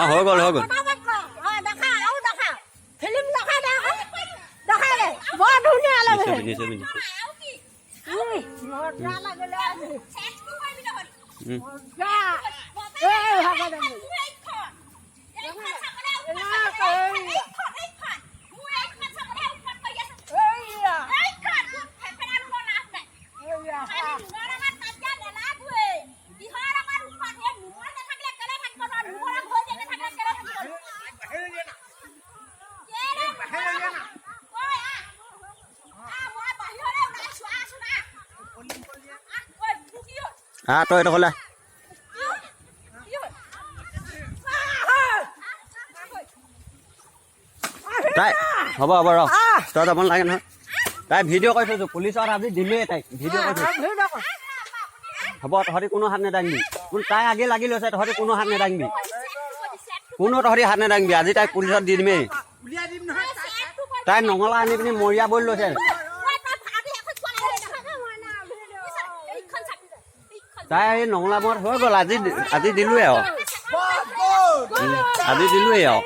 হৈ গ'ল হৈ গ'ল বৰ ধুনীয়া লাগে তই এইটো ক'লা তাই হ'ব হ'ব ৰ তই যাব নালাগে নহয় তাই ভিডিঅ' কৰি থৈছোঁ পুলিচত আজি দিলোৱে তাইক ভিডিঅ' কৰি থৈছোঁ হ'ব তহঁতি কোনো হাত নেদাঙবি তাই আগে লাগি লৈছে তহঁতি কোনো হাত নেদাঙবি তহঁতি হাত নেদাঙবি আজি তাইক পুলিচত দি দিমেই তাই নঙলা আনি পিনি মৰিয়াবলৈ লৈছে তাই এই নঙলা মত হৈ গ'ল আজি দিলোৱে আৰু আজি দিলোৱে আৰু